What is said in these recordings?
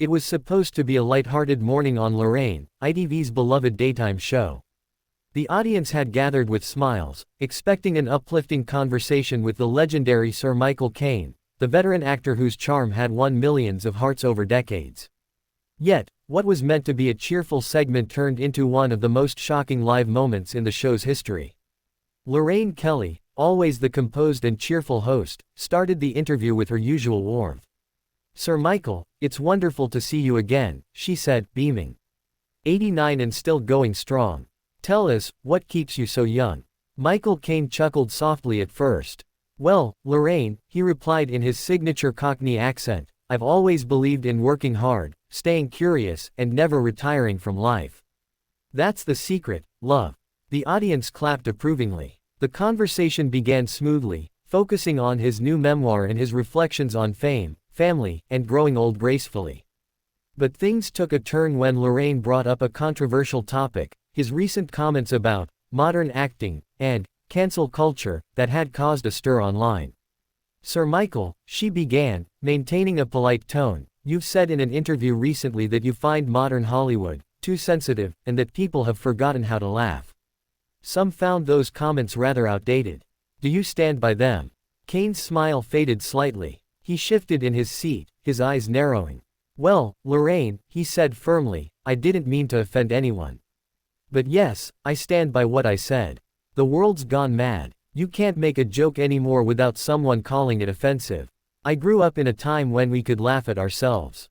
It was supposed to be a light-hearted morning on Lorraine, ITV's beloved daytime show. The audience had gathered with smiles, expecting an uplifting conversation with the legendary Sir Michael Caine, the veteran actor whose charm had won millions of hearts over decades. Yet, what was meant to be a cheerful segment turned into one of the most shocking live moments in the show's history. Lorraine Kelly, always the composed and cheerful host, started the interview with her usual warmth. "Sir Michael, it's wonderful to see you again," she said, beaming. 89 and still going strong. "Tell us, what keeps you so young?" Michael Caine chuckled softly at first. "Well, Lorraine," he replied in his signature Cockney accent, "I've always believed in working hard, staying curious, and never retiring from life. That's the secret, love." The audience clapped approvingly. The conversation began smoothly, focusing on his new memoir and his reflections on fame, family, and growing old gracefully. But things took a turn when Lorraine brought up a controversial topic, his recent comments about modern acting and cancel culture that had caused a stir online. "Sir Michael," she began, maintaining a polite tone, "you've said in an interview recently that you find modern Hollywood too sensitive, and that people have forgotten how to laugh. Some found those comments rather outdated. Do you stand by them?" Caine's smile faded slightly. He shifted in his seat, his eyes narrowing. "Well, Lorraine," he said firmly, "I didn't mean to offend anyone. But yes, I stand by what I said. The world's gone mad. You can't make a joke anymore without someone calling it offensive. I grew up in a time when we could laugh at ourselves.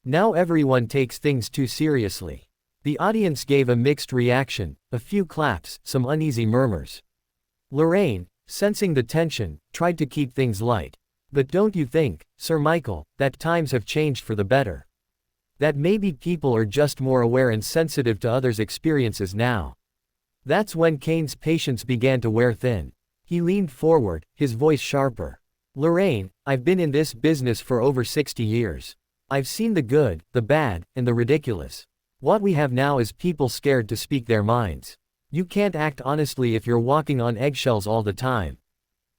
Now everyone takes things too seriously." The audience gave a mixed reaction, a few claps, some uneasy murmurs. Lorraine, sensing the tension, tried to keep things light. "But don't you think, Sir Michael, that times have changed for the better? That maybe people are just more aware and sensitive to others' experiences now?" That's when Caine's patience began to wear thin. He leaned forward, his voice sharper. "Lorraine, I've been in this business for over 60 years. I've seen the good, the bad, and the ridiculous. What we have now is people scared to speak their minds. You can't act honestly if you're walking on eggshells all the time."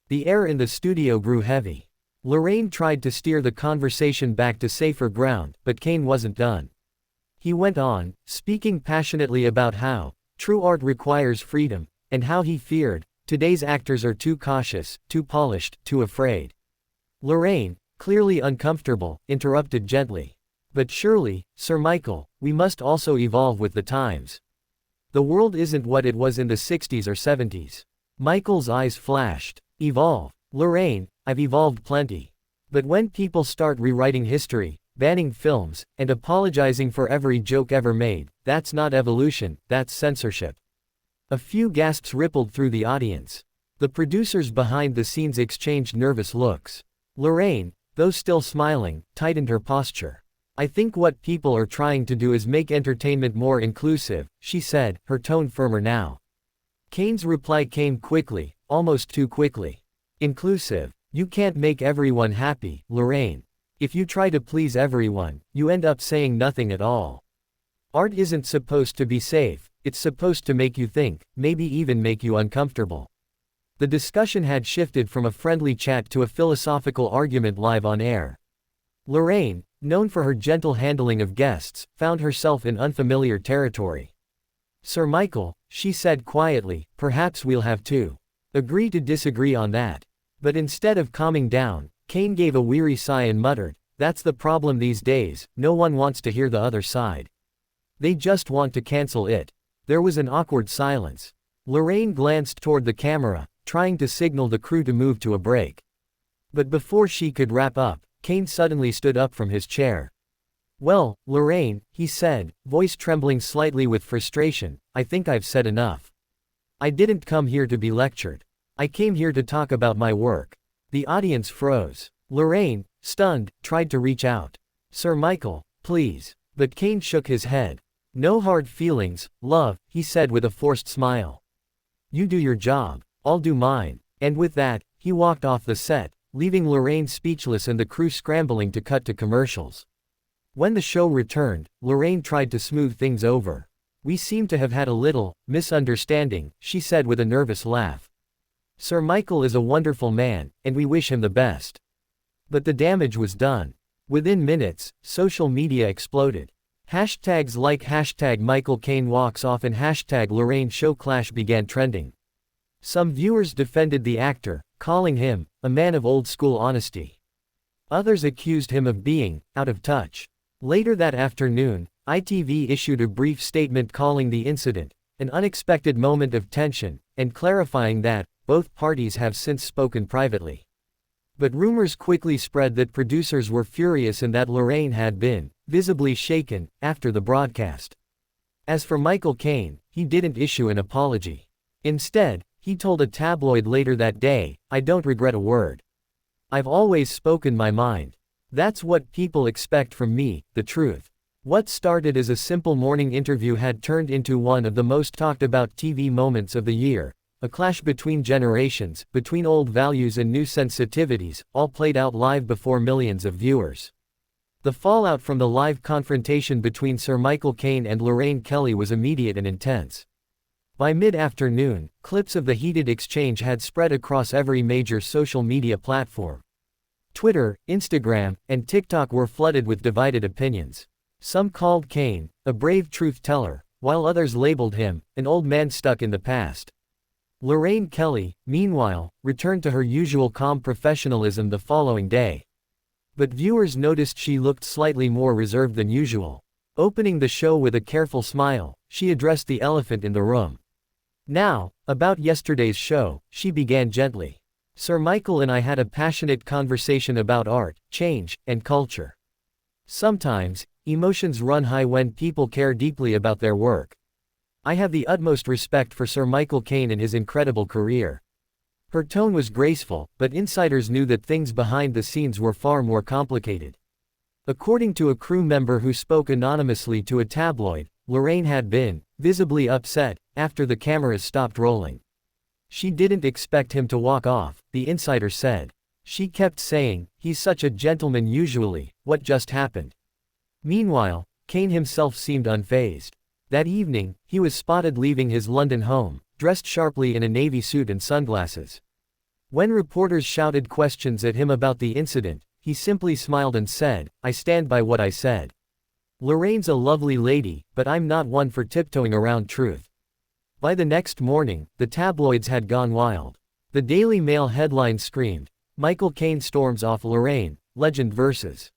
The air in the studio grew heavy. Lorraine tried to steer the conversation back to safer ground, but Caine wasn't done. He went on, speaking passionately about how true art requires freedom, and how he feared today's actors are too cautious, too polished, too afraid. Lorraine, clearly uncomfortable, interrupted gently. "But surely, Sir Michael, we must also evolve with the times. The world isn't what it was in the 60s or 70s. Michael's eyes flashed. "Evolve? Lorraine, I've evolved plenty. But when people start rewriting history, banning films, and apologizing for every joke ever made, that's not evolution, that's censorship." A few gasps rippled through the audience. The producers behind the scenes exchanged nervous looks. Lorraine, though still smiling, tightened her posture. "I think what people are trying to do is make entertainment more inclusive," she said, her tone firmer now. Caine's reply came quickly, almost too quickly. "Inclusive? You can't make everyone happy, Lorraine. If you try to please everyone, you end up saying nothing at all. Art isn't supposed to be safe, it's supposed to make you think, maybe even make you uncomfortable." The discussion had shifted from a friendly chat to a philosophical argument live on air. Lorraine, known for her gentle handling of guests, found herself in unfamiliar territory. "Sir Michael," she said quietly, "perhaps we'll have to agree to disagree on that." But instead of calming down, Caine gave a weary sigh and muttered, "That's the problem these days, no one wants to hear the other side. They just want to cancel it." There was an awkward silence. Lorraine glanced toward the camera, trying to signal the crew to move to a break. But before she could wrap up, Caine suddenly stood up from his chair. "Well, Lorraine," he said, voice trembling slightly with frustration, "I think I've said enough. I didn't come here to be lectured. I came here to talk about my work." The audience froze. Lorraine, stunned, tried to reach out. "Sir Michael, please." But Caine shook his head. "No hard feelings, love," he said with a forced smile. "You do your job. I'll do mine." And with that, he walked off the set, leaving Lorraine speechless and the crew scrambling to cut to commercials. When the show returned, Lorraine tried to smooth things over. "We seem to have had a little misunderstanding," she said with a nervous laugh. "Sir Michael is a wonderful man, and we wish him the best. But the damage was done. Within minutes, social media exploded. Hashtags like hashtag Michael Caine walks off and hashtag Lorraine show clash began trending. Some viewers defended the actor, calling him a man of old-school honesty. Others accused him of being out of touch. Later that afternoon, ITV issued a brief statement calling the incident an unexpected moment of tension, and clarifying that both parties have since spoken privately. But rumors quickly spread that producers were furious and that Lorraine had been visibly shaken after the broadcast. As for Michael Caine, he didn't issue an apology. Instead, he told a tabloid later that day, "I don't regret a word. I've always spoken my mind. That's what people expect from me, the truth." What started as a simple morning interview had turned into one of the most talked about TV moments of the year, a clash between generations, between old values and new sensitivities, all played out live before millions of viewers. The fallout from the live confrontation between Sir Michael Caine and Lorraine Kelly was immediate and intense. By mid-afternoon, clips of the heated exchange had spread across every major social media platform. Twitter, Instagram, and TikTok were flooded with divided opinions. Some called Caine a brave truth-teller, while others labeled him an old man stuck in the past. Lorraine Kelly, meanwhile, returned to her usual calm professionalism the following day. But viewers noticed she looked slightly more reserved than usual. Opening the show with a careful smile, she addressed the elephant in the room. "Now, about yesterday's show," she began gently. "Sir Michael and I had a passionate conversation about art, change, and culture. Sometimes, emotions run high when people care deeply about their work. I have the utmost respect for Sir Michael Caine and his incredible career." Her tone was graceful, but insiders knew that things behind the scenes were far more complicated. According to a crew member who spoke anonymously to a tabloid, Lorraine had been visibly upset after the cameras stopped rolling. She didn't expect him to walk off, the insider said. She kept saying, "He's such a gentleman usually, what just happened?" Meanwhile, Caine himself seemed unfazed. That evening, he was spotted leaving his London home, dressed sharply in a navy suit and sunglasses. When reporters shouted questions at him about the incident, he simply smiled and said, "I stand by what I said. Lorraine's a lovely lady, but I'm not one for tiptoeing around truth." By the next morning, the tabloids had gone wild. The Daily Mail headline screamed, "Michael Caine storms off Lorraine, legend versus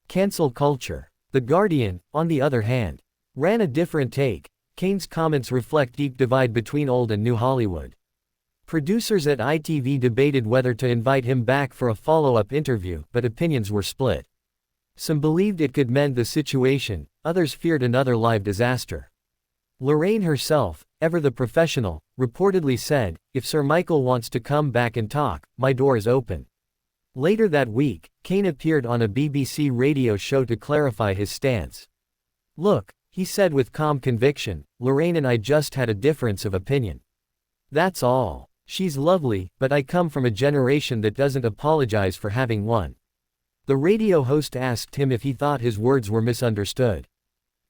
cancel culture." The Guardian, on the other hand, ran a different take. Caine's comments reflect deep divide between old and new Hollywood. Producers at ITV debated whether to invite him back for a follow-up interview, but opinions were split. Some believed it could mend the situation, others feared another live disaster. Lorraine herself, ever the professional, reportedly said, "If Sir Michael wants to come back and talk, my door is open." Later that week, Caine appeared on a BBC radio show to clarify his stance. "Look," he said with calm conviction, "Lorraine and I just had a difference of opinion. That's all. She's lovely, but I come from a generation that doesn't apologize for having one." The radio host asked him if he thought his words were misunderstood.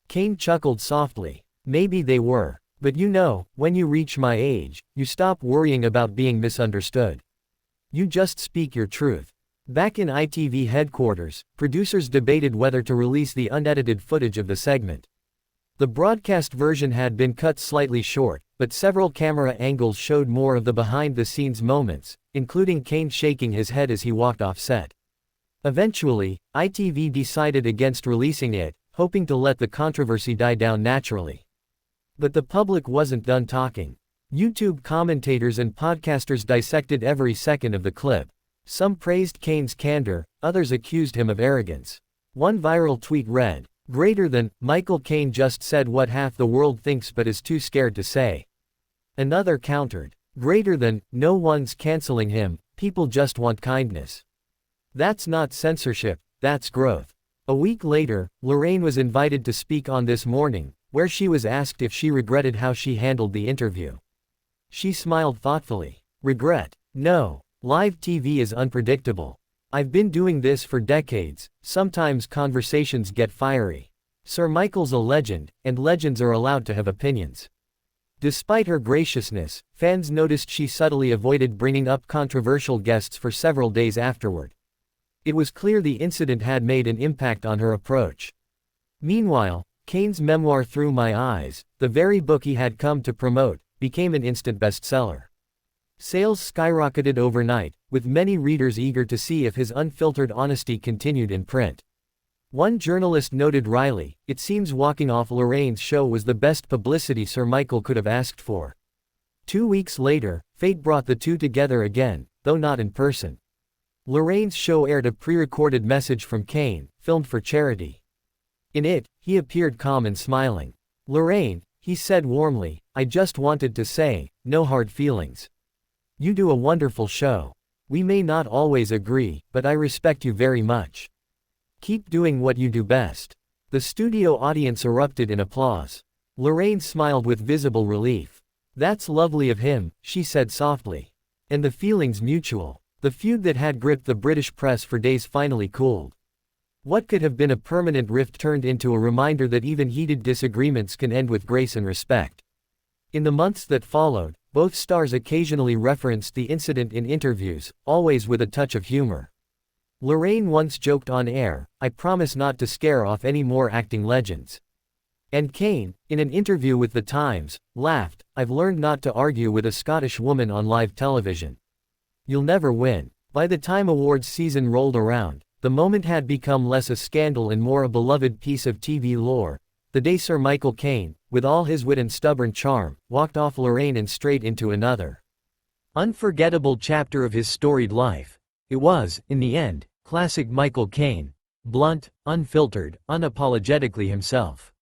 Caine chuckled softly. "Maybe they were. But you know, when you reach my age, you stop worrying about being misunderstood. You just speak your truth." Back in ITV headquarters, producers debated whether to release the unedited footage of the segment. The broadcast version had been cut slightly short, but several camera angles showed more of the behind-the-scenes moments, including Caine shaking his head as he walked off set. Eventually, ITV decided against releasing it, hoping to let the controversy die down naturally. But the public wasn't done talking. YouTube commentators and podcasters dissected every second of the clip. Some praised Caine's candor, others accused him of arrogance. One viral tweet read, "Greater than, Michael Caine just said what half the world thinks but is too scared to say." Another countered, "Greater than, no one's canceling him, people just want kindness. That's not censorship, that's growth." A week later, Lorraine was invited to speak on This Morning, where she was asked if she regretted how she handled the interview. She smiled thoughtfully. "Regret? No. Live TV is unpredictable. I've been doing this for decades, sometimes conversations get fiery. Sir Michael's a legend, and legends are allowed to have opinions." Despite her graciousness, fans noticed she subtly avoided bringing up controversial guests for several days afterward. It was clear the incident had made an impact on her approach. Meanwhile, Caine's memoir Through My Eyes, the very book he had come to promote, became an instant bestseller. Sales skyrocketed overnight, with many readers eager to see if his unfiltered honesty continued in print. One journalist noted wryly, "It seems walking off Lorraine's show was the best publicity Sir Michael could have asked for." 2 weeks later, fate brought the two together again, though not in person. Lorraine's show aired a pre-recorded message from Caine, filmed for charity. In it, he appeared calm and smiling. "Lorraine," he said warmly, "I just wanted to say, no hard feelings. You do a wonderful show. We may not always agree, but I respect you very much. Keep doing what you do best." The studio audience erupted in applause. Lorraine smiled with visible relief. "That's lovely of him," she said softly. "And the feeling's mutual." The feud that had gripped the British press for days finally cooled. What could have been a permanent rift turned into a reminder that even heated disagreements can end with grace and respect. In the months that followed, both stars occasionally referenced the incident in interviews, always with a touch of humor. Lorraine once joked on air, "I promise not to scare off any more acting legends." And Caine, in an interview with The Times, laughed, "I've learned not to argue with a Scottish woman on live television. You'll never win." By the time awards season rolled around, the moment had become less a scandal and more a beloved piece of TV lore. The day Sir Michael Caine, with all his wit and stubborn charm, walked off Lorraine and straight into another unforgettable chapter of his storied life. It was, in the end, classic Michael Caine. Blunt, unfiltered, unapologetically himself.